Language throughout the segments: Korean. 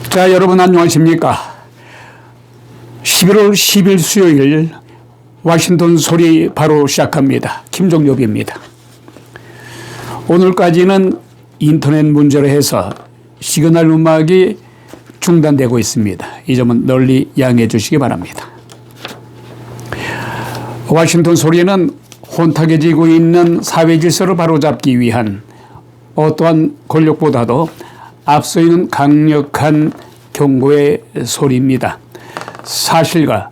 자, 여러분 안녕하십니까? 11월 10일 수요일 워싱턴 소리 바로 시작합니다. 김종엽입니다. 오늘까지는 인터넷 문제로 해서 시그널 음악이 중단되고 있습니다. 이 점은 널리 양해해 주시기 바랍니다. 워싱턴 소리는 혼탁해지고 있는 사회 질서를 바로잡기 위한 어떠한 권력보다도 앞서 있는 강력한 경고의 소리입니다. 사실과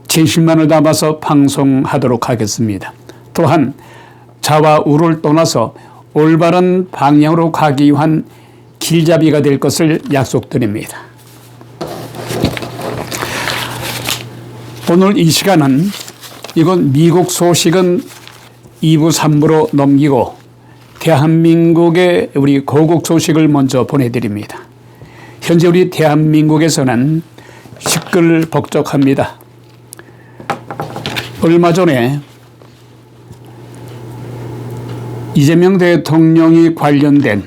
진실만을 담아서 방송하도록 하겠습니다. 또한 자와 우를 떠나서 올바른 방향으로 가기 위한 길잡이가 될 것을 약속드립니다. 오늘 이 시간은 이건 미국 소식은 2부 3부로 넘기고 대한민국의 우리 고국 소식을 먼저 보내드립니다. 현재 우리 대한민국에서는 시끌벅적합니다. 얼마 전에 이재명 대통령이 관련된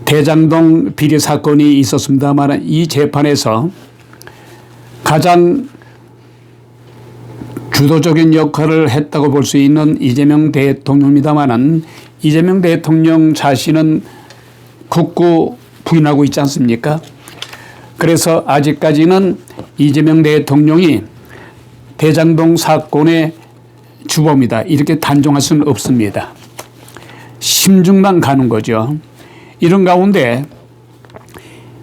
대장동 비리 사건이 있었습니다만 이 재판에서 가장 주도적인 역할을 했다고 볼 수 있는 이재명 대통령입니다만은 이재명 대통령 자신은 굳고 부인하고 있지 않습니까? 그래서 아직까지는 이재명 대통령이 대장동 사건의 주범이다 이렇게 단정할 수는 없습니다. 심증만 가는 거죠. 이런 가운데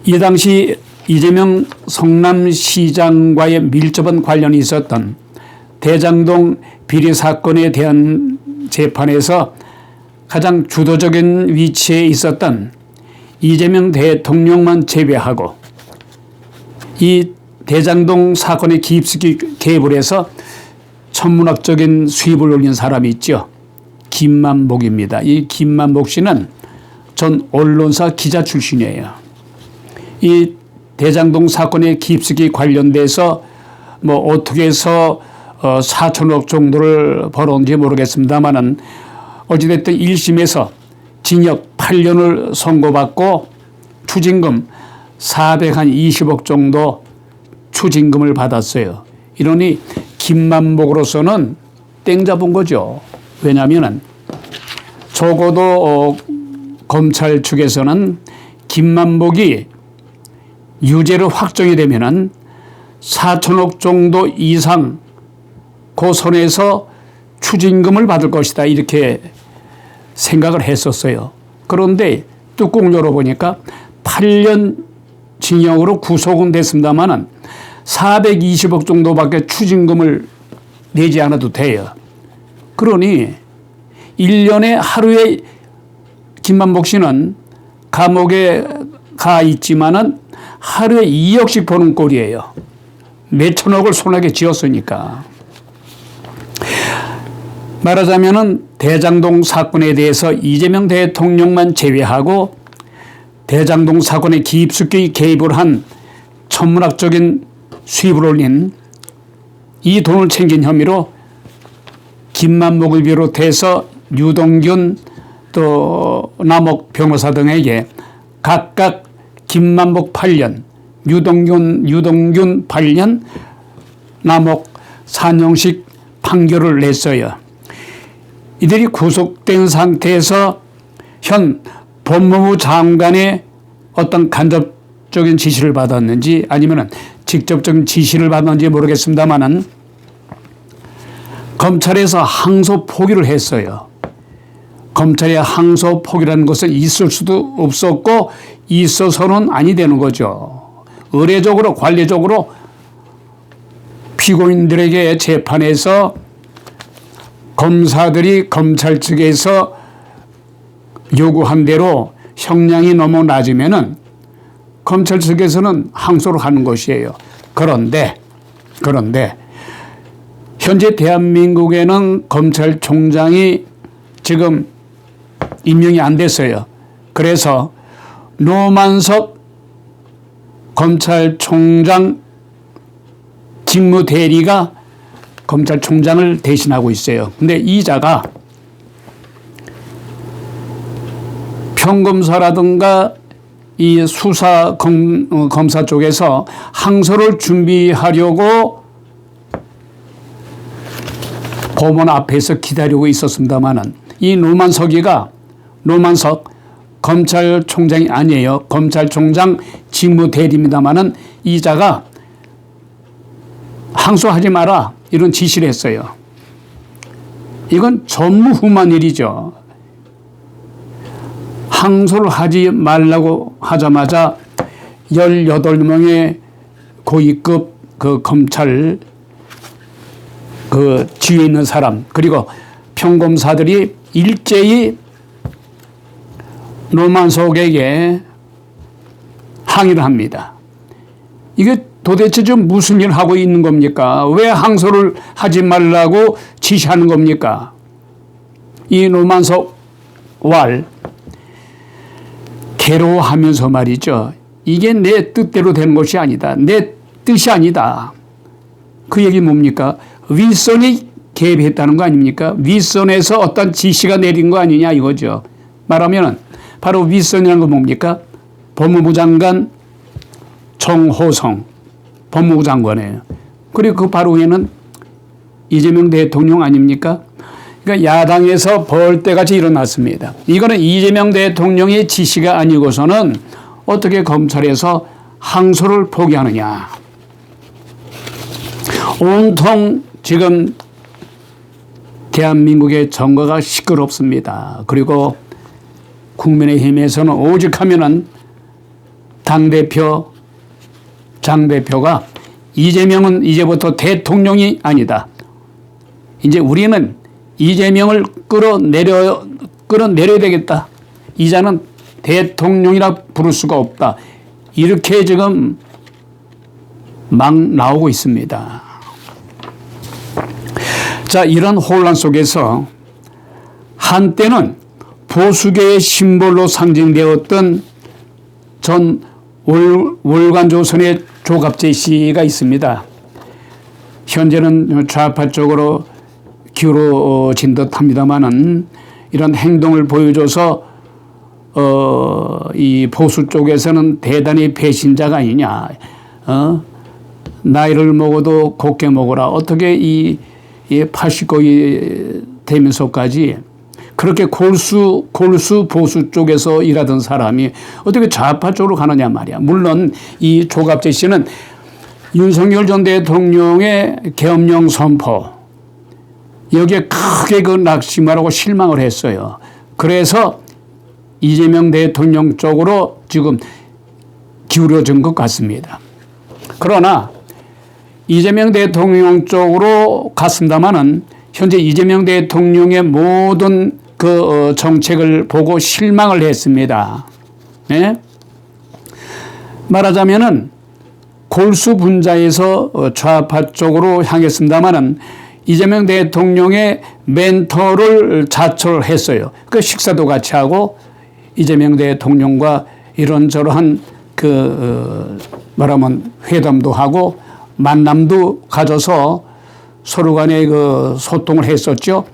이 당시 이재명 성남시장과의 밀접한 관련이 있었던 대장동 비리 사건에 대한 재판에서 가장 주도적인 위치에 있었던 이재명 대통령만 제외하고 이 대장동 사건에 깊숙이 개입을 해서 천문학적인 수입을 올린 사람이 있죠. 김만복입니다. 이 김만복 씨는 전 언론사 기자 출신이에요. 이 대장동 사건에 깊숙이 관련돼서 뭐 어떻게 해서 4천억 정도를 벌었는지 모르겠습니다만은 어찌됐든 1심에서 징역 8년을 선고받고 추징금 420억 정도 추징금을 받았어요. 이러니 김만복으로서는 땡 잡은 거죠. 왜냐하면 적어도 검찰 측에서는 김만복이 유죄로 확정이 되면은 4천억 정도 이상 그 선에서 추징금을 받을 것이다 이렇게 생각을 했었어요. 그런데 뚜껑을 열어보니까 8년 징역으로 구속은 됐습니다마는 420억 정도밖에 추징금을 내지 않아도 돼요. 그러니 1년에 하루에 김만복 씨는 감옥에 가 있지만은 하루에 2억씩 버는 꼴이에요. 몇 천억을 손아귀에 쥐었으니까. 말하자면은 대장동 사건에 대해서 이재명 대통령만 제외하고 대장동 사건에 깊숙이 개입을 한 천문학적인 수입을 올린 이 돈을 챙긴 혐의로 김만복을 비롯해서 유동균 또 남욱 변호사 등에게 각각 김만복 8년, 유동균 8년, 남욱 4년씩 판결을 냈어요. 이들이 구속된 상태에서 현 법무부 장관의 어떤 간접적인 지시를 받았는지 아니면 직접적인 지시를 받았는지 모르겠습니다만은 검찰에서 항소 포기를 했어요. 검찰의 항소 포기라는 것은 있을 수도 없었고 있어서는 아니 되는 거죠. 의례적으로 관례적으로 피고인들에게 재판에서 검사들이 검찰 측에서 요구한 대로 형량이 너무 낮으면은 검찰 측에서는 항소를 하는 것이에요. 그런데 현재 대한민국에는 검찰총장이 지금 임명이 안 됐어요. 그래서 노만석 검찰총장 직무대리가 검찰총장을 대신하고 있어요. 근데 이자가 평검사라든가 이 수사 검사 쪽에서 항소를 준비하려고 법원 앞에서 기다리고 있었습니다마는 이 노만석 검찰총장이 아니에요. 검찰총장 직무대리입니다마는 이자가 항소하지 마라 이런 지시를 했어요. 이건 전무후무한 일이죠. 항소를 하지 말라고 하자마자 18명의 고위급 그 검찰 그 지위에 있는 사람 그리고 평검사들이 일제히 노만석에게 항의를 합니다. 이게 도대체 좀 무슨 일을 하고 있는 겁니까? 왜 항소를 하지 말라고 지시하는 겁니까? 이 노만석 왈 괴로워하면서 말이죠. 이게 내 뜻대로 된 것이 아니다. 내 뜻이 아니다. 그 얘기 뭡니까? 윗선이 개입했다는 거 아닙니까? 윗선에서 어떤 지시가 내린 거 아니냐 이거죠. 말하면 바로 윗선이라는 건 뭡니까? 법무부 장관 정호성 법무부 장관이에요. 그리고 그 바로 위에는 이재명 대통령 아닙니까? 그러니까 야당에서 벌떼같이 일어났습니다. 이거는 이재명 대통령의 지시가 아니고서는 어떻게 검찰에서 항소를 포기하느냐. 온통 지금 대한민국의 정거가 시끄럽습니다. 그리고 국민의힘에서는 오직 하면은 당대표, 장대표가 이재명은 이제부터 대통령이 아니다. 이제 우리는 이재명을 끌어내려야 되겠다. 이자는 대통령이라 부를 수가 없다. 이렇게 지금 막 나오고 있습니다. 자, 이런 혼란 속에서 한때는 보수계의 심볼로 상징되었던 전 월간조선의 조갑재 씨가 있습니다. 현재는 좌파 쪽으로 기울어진 듯 합니다만은 이런 행동을 보여줘서 이 보수 쪽에서는 대단히 배신자가 아니냐. 나이를 먹어도 곱게 먹어라. 어떻게 이 80거이 되면서까지 그렇게 골수 보수 쪽에서 일하던 사람이 어떻게 좌파 쪽으로 가느냐 말이야. 물론 이 조갑재 씨는 윤석열 전 대통령의 계엄령 선포 여기에 크게 그 낙심하고 실망을 했어요. 그래서 이재명 대통령 쪽으로 지금 기울어진 것 같습니다. 그러나 이재명 대통령 쪽으로 갔습니다마는 현재 이재명 대통령의 모든 그 정책을 보고 실망을 했습니다. 네? 말하자면은 골수 분자에서 좌파 쪽으로 향했습니다마는 이재명 대통령의 멘토를 자처했어요. 그 식사도 같이 하고 이재명 대통령과 이런저런 말하면 회담도 하고 만남도 가져서 서로 간에 그 소통을 했었죠.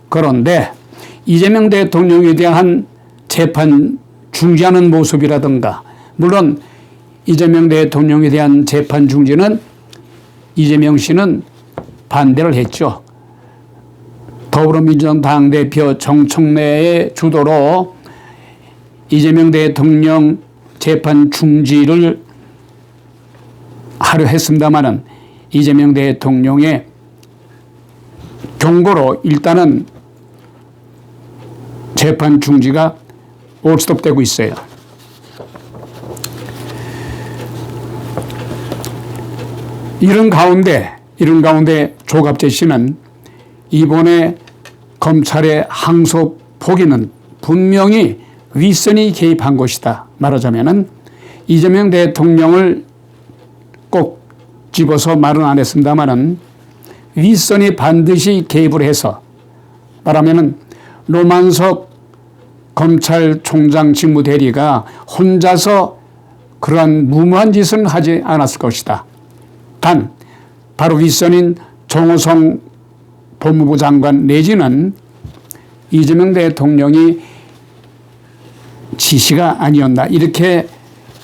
그런데 이재명 대통령에 대한 재판 중지하는 모습이라든가 물론 이재명 대통령에 대한 재판 중지는 이재명 씨는 반대를 했죠. 더불어민주당 당대표 정청래의 주도로 이재명 대통령 재판 중지를 하려 했습니다마는 이재명 대통령의 경고로 일단은 재판 중지가 올스톱되고 있어요. 이런 가운데 조갑재 씨는 이번에 검찰의 항소 포기는 분명히 윗선이 개입한 것이다. 말하자면은 이재명 대통령을 꼭 집어서 말은 안 했습니다만은 윗선이 반드시 개입을 해서 말하면은 노만석 검찰총장 직무대리가 혼자서 그러한 무모한 짓은 하지 않았을 것이다. 단 바로 윗선인 정호성 법무부 장관 내지는 이재명 대통령이 지시가 아니었나 이렇게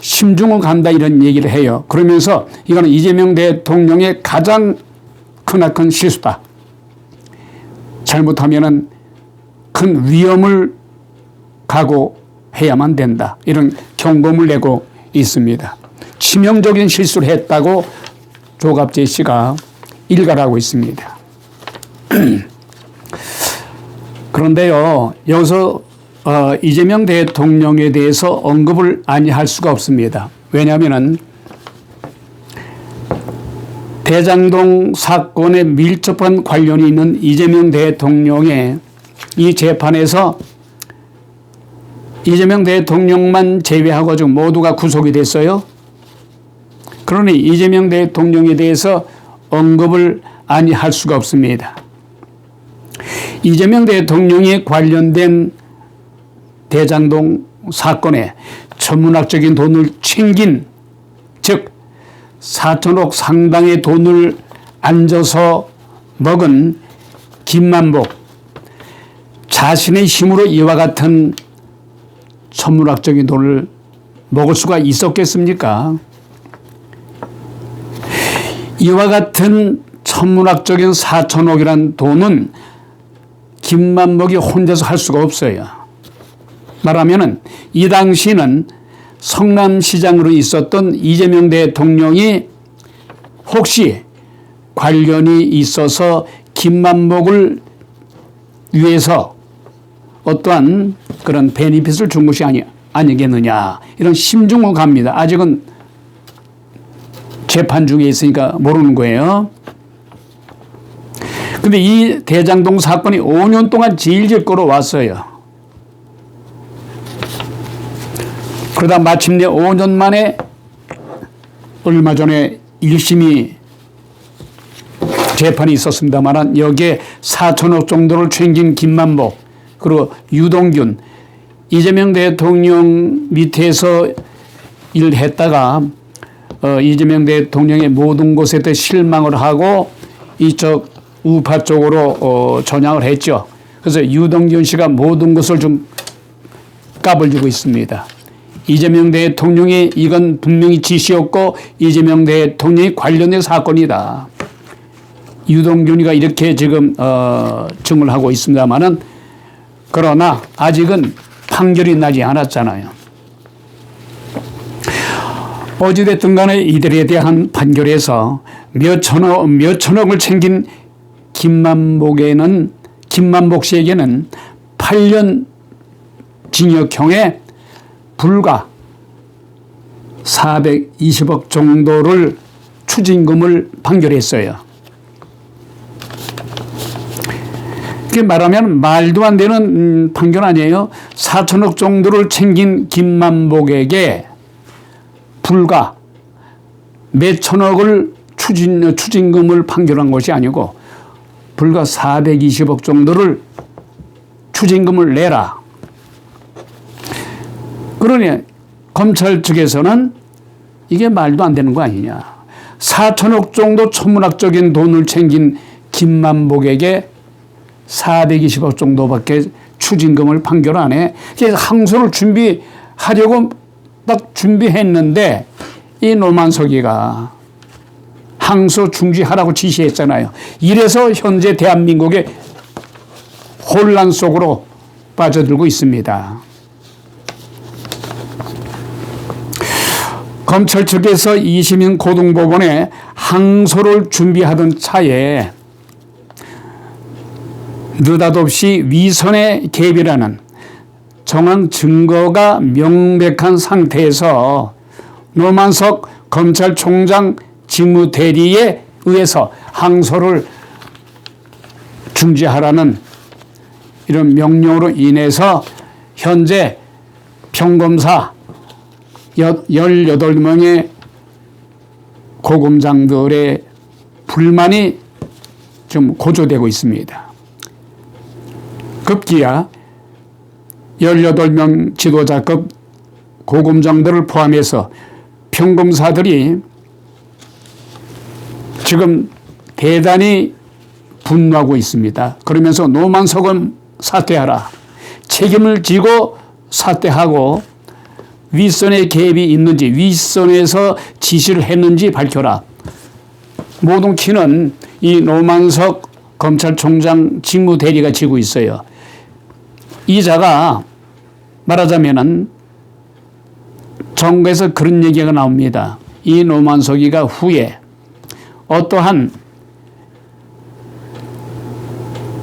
심중을 간다 이런 얘기를 해요. 그러면서 이거는 이재명 대통령의 가장 크나큰 실수다. 잘못하면은 큰 위험을 각오해야만 된다. 이런 경고를 내고 있습니다. 치명적인 실수를 했다고 조갑재 씨가 일갈하고 있습니다. 그런데요, 여기서 이재명 대통령에 대해서 언급을 아니할 수가 없습니다. 왜냐하면은 대장동 사건에 밀접한 관련이 있는 이재명 대통령의 이 재판에서 이재명 대통령만 제외하고 지금 모두가 구속이 됐어요. 그러니 이재명 대통령에 대해서 언급을 아니할 수가 없습니다. 이재명 대통령이 관련된 대장동 사건에 천문학적인 돈을 챙긴, 즉 4천억 상당의 돈을 앉아서 먹은 김만복, 자신의 힘으로 이와 같은 천문학적인 돈을 먹을 수가 있었겠습니까? 이와 같은 천문학적인 4천억이란 돈은 김만복이 혼자서 할 수가 없어요. 말하면은 이 당시는 성남시장으로 있었던 이재명 대통령이 혹시 관련이 있어서 김만복을 위해서 어떠한 그런 베니핏을 준 것이 아니겠느냐, 이런 심중을 갑니다. 아직은 재판 중에 있으니까 모르는 거예요. 근데 이 대장동 사건이 5년 동안 질질 끌어왔어요. 그러다 마침내 5년 만에 얼마 전에 1심이 재판이 있었습니다만 여기에 4천억 정도를 챙긴 김만복, 그리고 유동균, 이재명 대통령 밑에서 일을 했다가 이재명 대통령의 모든 것에 대해 실망을 하고 이쪽 우파 쪽으로 전향을 했죠. 그래서 유동균 씨가 모든 것을 좀 까불고 있습니다. 이재명 대통령이 이건 분명히 지시였고 이재명 대통령이 관련된 사건이다. 유동균이가 이렇게 지금 증을 하고 있습니다만은, 그러나 아직은 판결이 나지 않았잖아요. 어찌됐든 간에 이들에 대한 판결에서 몇 천억을 챙긴 김만복 씨에게는 8년 징역형에 불과 420억 정도를 추징금을 판결했어요. 그게 말하면 말도 안 되는 판결 아니에요. 4천억 정도를 챙긴 김만복에게 불과 몇 천억을 추징금을 판결한 것이 아니고 불과 420억 정도를 추징금을 내라. 그러니 검찰 측에서는 이게 말도 안 되는 거 아니냐. 4천억 정도 천문학적인 돈을 챙긴 김만복에게 420억 정도밖에 추징금을 판결 안 해. 그래서 항소를 준비하려고 딱 준비했는데 이 노만석이가 항소 중지하라고 지시했잖아요. 이래서 현재 대한민국의 혼란 속으로 빠져들고 있습니다. 검찰 측에서 2심인 고등법원에 항소를 준비하던 차에 느닷없이 위선의 개입이라는 정황 증거가 명백한 상태에서 노만석 검찰총장 직무대리에 의해서 항소를 중지하라는 이런 명령으로 인해서 현재 평검사 18명의 고검장들의 불만이 좀 고조되고 있습니다. 급기야 18명 지도자급 고검장들을 포함해서 평검사들이 지금 대단히 분노하고 있습니다. 그러면서 노만석은 사퇴하라, 책임을 지고 사퇴하고 윗선의 개입이 있는지, 윗선에서 지시를 했는지 밝혀라. 모든 키는 이 노만석 검찰총장 직무대리가 지고 있어요. 이 자가 말하자면은 정부에서 그런 얘기가 나옵니다. 이 노만석이가 후에 어떠한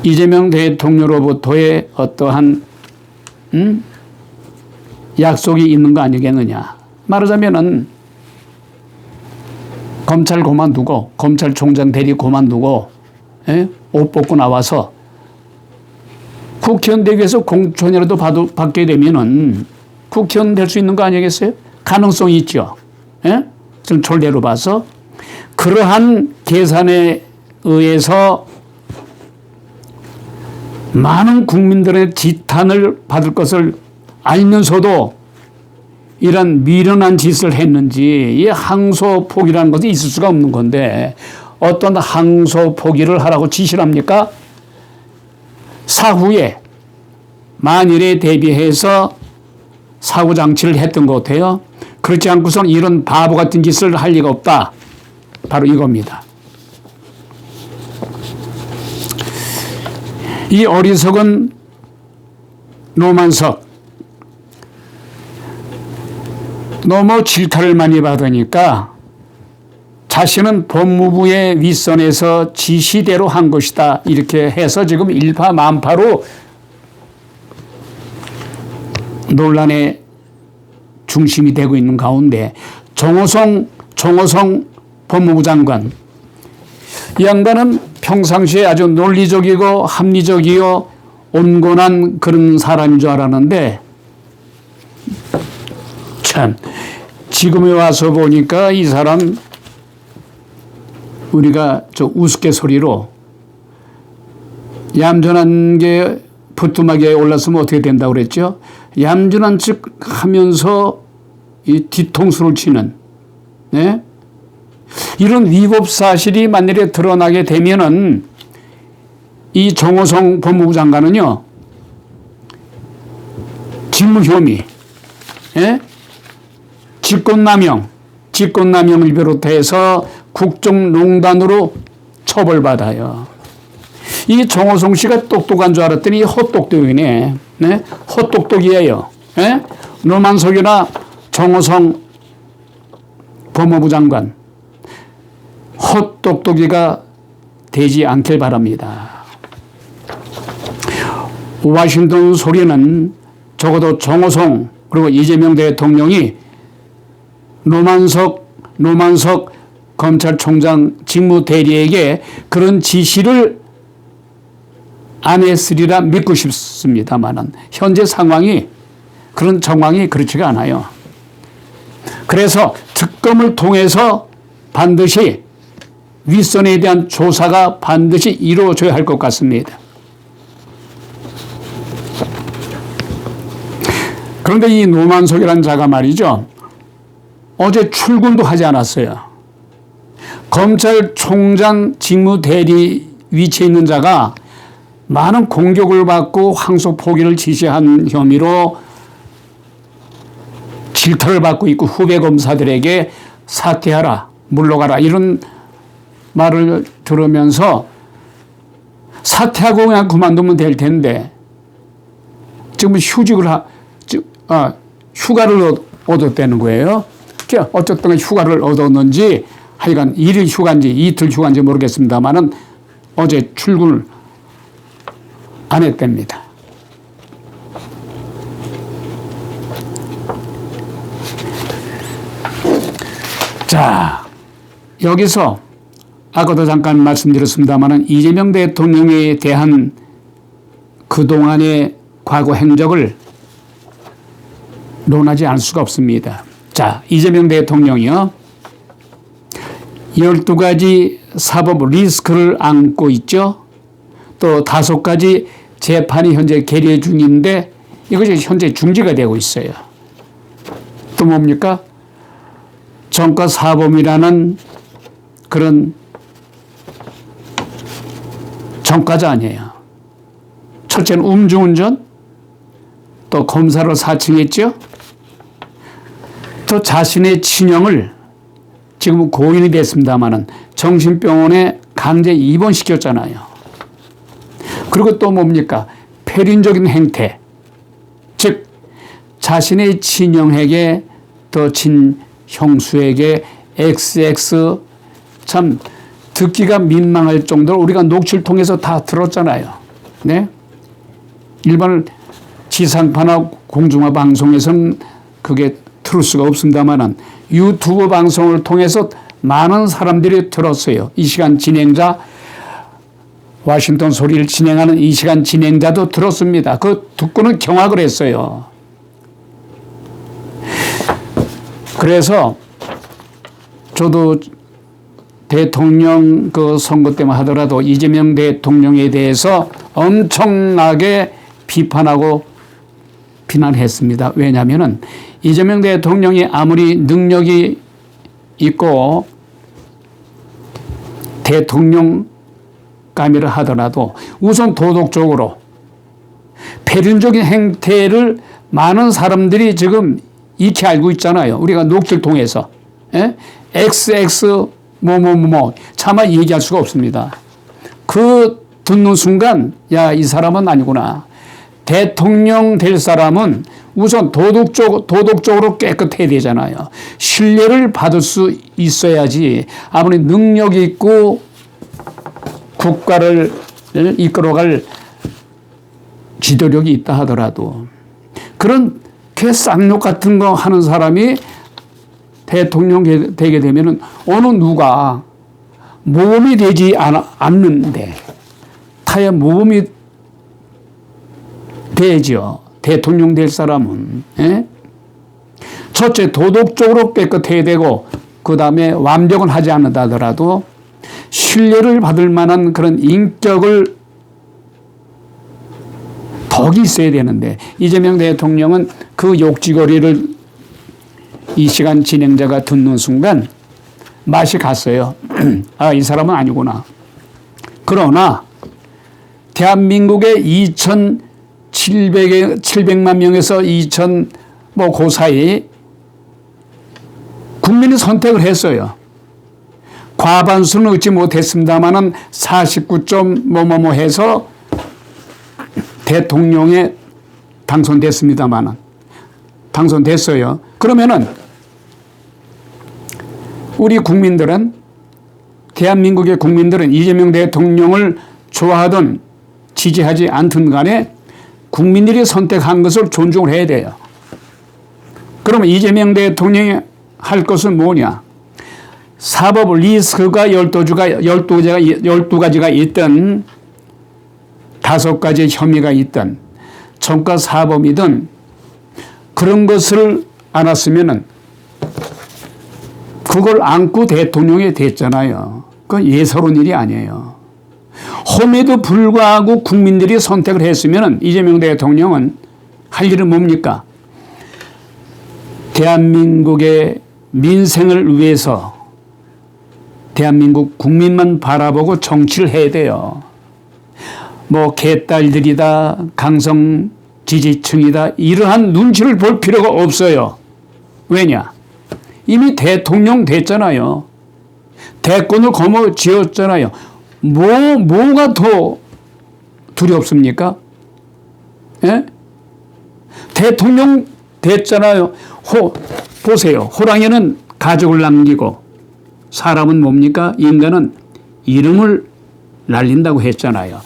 이재명 대통령으로부터의 어떠한 약속이 있는 거 아니겠느냐. 말하자면은 검찰 그만두고 검찰총장 대리 그만두고 옷 벗고 나와서 국회의원 되기 위해서 공천이라도 받게 되면은 국회의원 될 수 있는 거 아니겠어요? 가능성이 있죠. 좀 졸대로 봐서 그러한 계산에 의해서 많은 국민들의 지탄을 받을 것을 알면서도 이런 미련한 짓을 했는지, 이 항소포기라는 것이 있을 수가 없는 건데 어떤 항소포기를 하라고 지시를 합니까? 사후에 만일에 대비해서 사고장치를 했던 것 같아요. 그렇지 않고선 이런 바보 같은 짓을 할 리가 없다. 바로 이겁니다. 이 어리석은 노만석, 너무 질타를 많이 받으니까 자신은 법무부의 윗선에서 지시대로 한 것이다. 이렇게 해서 지금 일파만파로 논란의 중심이 되고 있는 가운데 정호성 법무부 장관, 이 양반은 평상시에 아주 논리적이고 합리적이고 온건한 그런 사람인 줄 알았는데 참 지금에 와서 보니까 이 사람 우리가 저 우스갯소리로 얌전한 게 부뚜막에 올랐으면 어떻게 된다고 그랬죠? 얌전한 척 하면서 이 뒤통수를 치는, 네? 이런 위법 사실이 만일에 드러나게 되면은 이 정호성 법무부 장관은요, 직무혐의, 직권남용을 비롯해서 국정농단으로 처벌받아요. 이 정호성 씨가 똑똑한 줄 알았더니 헛똑똑이네. 네? 헛똑똑이에요. 노만석이나 정호성 법무부 장관, 헛똑똑이가 되지 않길 바랍니다. 워싱턴 소리는 적어도 정호성 그리고 이재명 대통령이 노만석 검찰총장 직무대리에게 그런 지시를 안 했으리라 믿고 싶습니다만은 현재 상황이 그런 정황이 그렇지가 않아요. 그래서 특검을 통해서 반드시 윗선에 대한 조사가 반드시 이루어져야 할 것 같습니다. 그런데 이 노만석이라는 자가 말이죠, 어제 출근도 하지 않았어요. 검찰총장 직무대리 위치에 있는 자가 많은 공격을 받고 항소 포기를 지시한 혐의로 질타를 받고 있고 후배 검사들에게 사퇴하라, 물러가라 이런 말을 들으면서 사퇴하고 그냥 그만두면 될 텐데 지금 휴가를 얻었다는 거예요. 어쨌든 휴가를 얻었는지 하여간 일일 휴가인지 이틀 휴가인지 모르겠습니다만은 어제 출근을 안 했답니다. 자, 여기서 아까도 잠깐 말씀드렸습니다만은 이재명 대통령에 대한 그동안의 과거 행적을 논하지 않을 수가 없습니다. 자, 이재명 대통령이요, 12가지 사법 리스크를 안고 있죠. 또 5가지 재판이 현재 계류 중인데 이것이 현재 중지가 되고 있어요. 또 뭡니까? 전과사범이라는 그런 전과자 아니에요. 첫째는 음주운전, 또 검사를 사칭했죠. 또 자신의 친형을 지금 고인이 됐습니다마는 정신병원에 강제 입원시켰잖아요. 그리고 또 뭡니까? 폐륜적인 행태. 즉, 자신의 친형에게 또 친형수에게 XX 참 듣기가 민망할 정도로 우리가 녹취를 통해서 다 들었잖아요. 네? 일반 지상파나 공중파 방송에서는 그게 들을 수가 없습니다만은 유튜브 방송을 통해서 많은 사람들이 들었어요. 이 시간 진행자, 워싱턴 소리를 진행하는 이 시간 진행자도 들었습니다. 그 듣고는 경악을 했어요. 그래서 저도 대통령 그 선거 때만 하더라도 이재명 대통령에 대해서 엄청나게 비판하고 비난했습니다. 왜냐하면은 이재명 대통령이 아무리 능력이 있고 대통령감이라 하더라도 우선 도덕적으로 폐륜적인 행태를 많은 사람들이 지금 익히 알고 있잖아요. 우리가 녹취를 통해서. 예? XX 차마 얘기할 수가 없습니다. 그 듣는 순간 야, 이 사람은 아니구나. 대통령 될 사람은 우선 도덕적으로 깨끗해야 되잖아요. 신뢰를 받을 수 있어야지 아무리 능력이 있고 국가를 이끌어갈 지도력이 있다 하더라도 그런 쌍욕 같은 거 하는 사람이 대통령 되게 되면은 어느 누가 모범이 되지 않는데 타야 모범이 되죠. 대통령 될 사람은. 예? 첫째 도덕적으로 깨끗해야 되고 그 다음에 완벽은 하지 않는다 하더라도 신뢰를 받을 만한 그런 인격을 덕이 있어야 되는데 이재명 대통령은 그 욕지거리를 이 시간 진행자가 듣는 순간 맛이 갔어요. 아, 이 사람은 아니구나. 그러나 대한민국의 2,700만 명에서 2,000 그 사이 국민이 선택을 했어요. 과반수는 얻지 못했습니다만은 49점 해서 대통령에 당선됐습니다만은 당선됐어요. 그러면은 우리 국민들은 대한민국의 국민들은 이재명 대통령을 좋아하든 지지하지 않든 간에 국민들이 선택한 것을 존중을 해야 돼요. 그러면 이재명 대통령이 할 것은 뭐냐? 사법 리스크가 12가지가 있든 5가지 혐의가 있든 전과 사범이든 그런 것을 안았으면은 그걸 안고 대통령이 됐잖아요. 그건 예사로운 일이 아니에요. 험에도 불구하고 국민들이 선택을 했으면 이재명 대통령은 할 일은 뭡니까? 대한민국의 민생을 위해서 대한민국 국민만 바라보고 정치를 해야 돼요. 개딸들이다, 강성 지지층이다, 이러한 눈치를 볼 필요가 없어요. 왜냐? 이미 대통령 됐잖아요. 대권을 거머쥐었잖아요. 뭐가 더 두렵습니까? 예? 대통령 됐잖아요. 보세요. 호랑이는 가족을 남기고 사람은 뭡니까? 인간은 이름을 날린다고 했잖아요.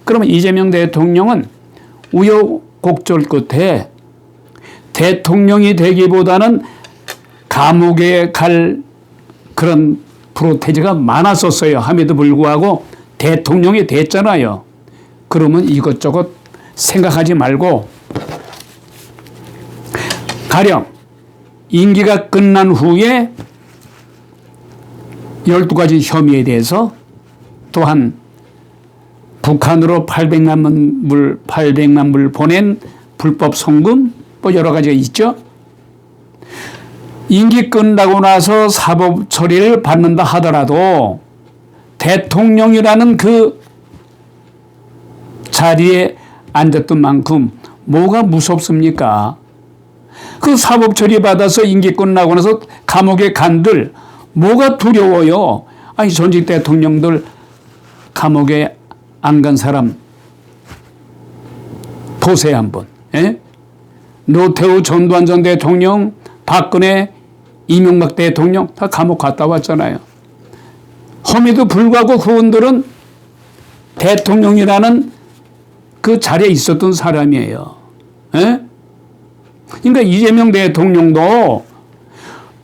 그러면 이재명 대통령은 우여곡절 끝에 대통령이 되기보다는 감옥에 갈 그런 프로테이지가 많았었어요. 함에도 불구하고 대통령이 됐잖아요. 그러면 이것저것 생각하지 말고 가령 임기가 끝난 후에 12가지 혐의에 대해서 또한 북한으로 800만 불 보낸 불법 송금 여러 가지가 있죠. 임기 끝나고 나서 사법 처리를 받는다 하더라도 대통령이라는 그 자리에 앉았던 만큼 뭐가 무섭습니까? 그 사법 처리 받아서 임기 끝나고 나서 감옥에 간들 뭐가 두려워요? 아니 전직 대통령들 감옥에 안 간 사람 보세요 한번. 예? 노태우, 전두환 전 대통령, 박근혜, 이명박 대통령 다 감옥 갔다 왔잖아요. 험에도 불구하고 그분들은 대통령이라는 그 자리에 있었던 사람이에요. 예? 그러니까 이재명 대통령도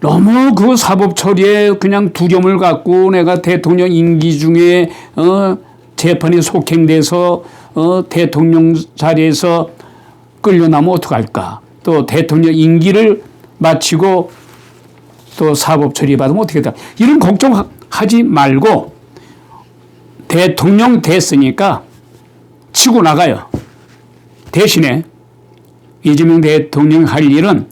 너무 그 사법 처리에 그냥 두려움을 갖고 내가 대통령 임기 중에 재판에 속행돼서 대통령 자리에서 끌려나면 어떡할까? 또 대통령 임기를 마치고 또 사법 처리 받으면 어떻게 돼? 이런 걱정하지 말고 대통령 됐으니까 치고 나가요. 대신에 이재명 대통령 할 일은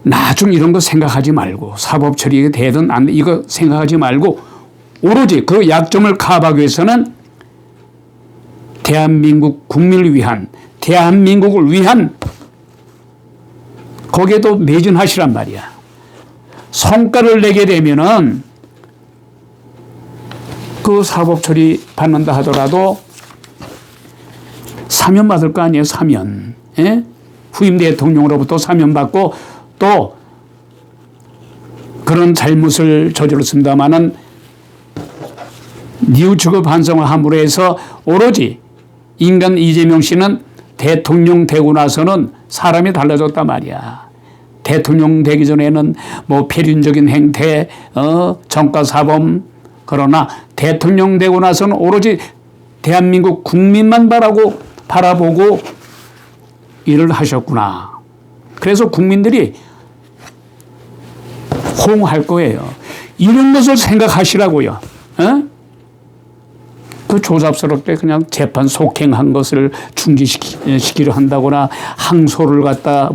나중 이런 거 생각하지 말고 사법 처리가 되든 안 돼 이거 생각하지 말고 오로지 그 약점을 커버하기 위해서는 대한민국 국민을 위한 대한민국을 위한 거기에도 매진하시란 말이야. 성과를 내게 되면은 그 사법 처리 받는다 하더라도 사면 받을 거 아니에요. 사면. 예? 후임 대통령으로부터 사면 받고 또 그런 잘못을 저질렀습니다마는 뉘우치고 반성을 함으로 해서 오로지 인간 이재명 씨는 대통령 되고 나서는 사람이 달라졌단 말이야. 대통령 되기 전에는 뭐 폐륜적인 행태, 정가사범, 그러나 대통령 되고 나서는 오로지 대한민국 국민만 바라보고 일을 하셨구나. 그래서 국민들이 호응할 거예요. 이런 것을 생각하시라고요. 그 조잡스럽게 그냥 재판 속행한 것을 중지시키려 한다거나 항소를 갖다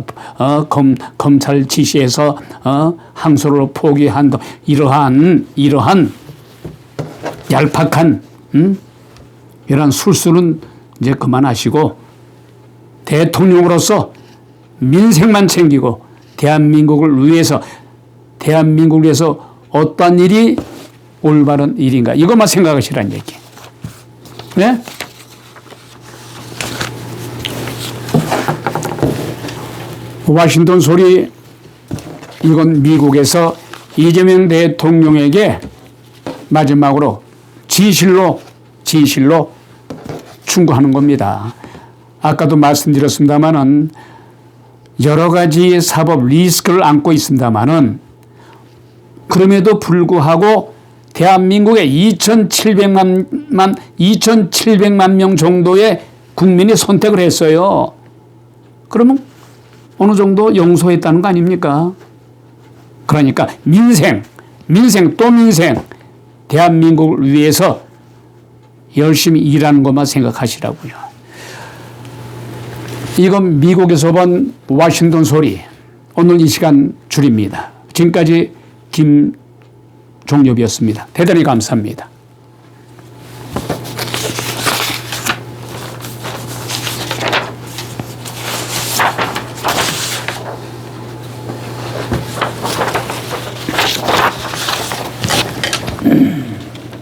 검찰 지시해서 항소를 포기한다. 이러한 얄팍한 이런 술수는 이제 그만하시고 대통령으로서 민생만 챙기고 대한민국을 위해서 어떤 일이 올바른 일인가 이것만 생각하시라는 얘기. 네? 워싱턴 소리 이건 미국에서 이재명 대통령에게 마지막으로 진실로 충고하는 겁니다. 아까도 말씀드렸습니다마는 여러 가지 사법 리스크를 안고 있습니다마는 그럼에도 불구하고 대한민국의 2,700만 명 정도의 국민이 선택을 했어요. 그러면 어느 정도 용서했다는 거 아닙니까? 그러니까 민생, 대한민국을 위해서 열심히 일하는 것만 생각하시라고요. 이건 미국에서 본 워싱턴 소리. 오늘 이 시간 줄입니다. 지금까지 김종엽이었습니다. 대단히 감사합니다.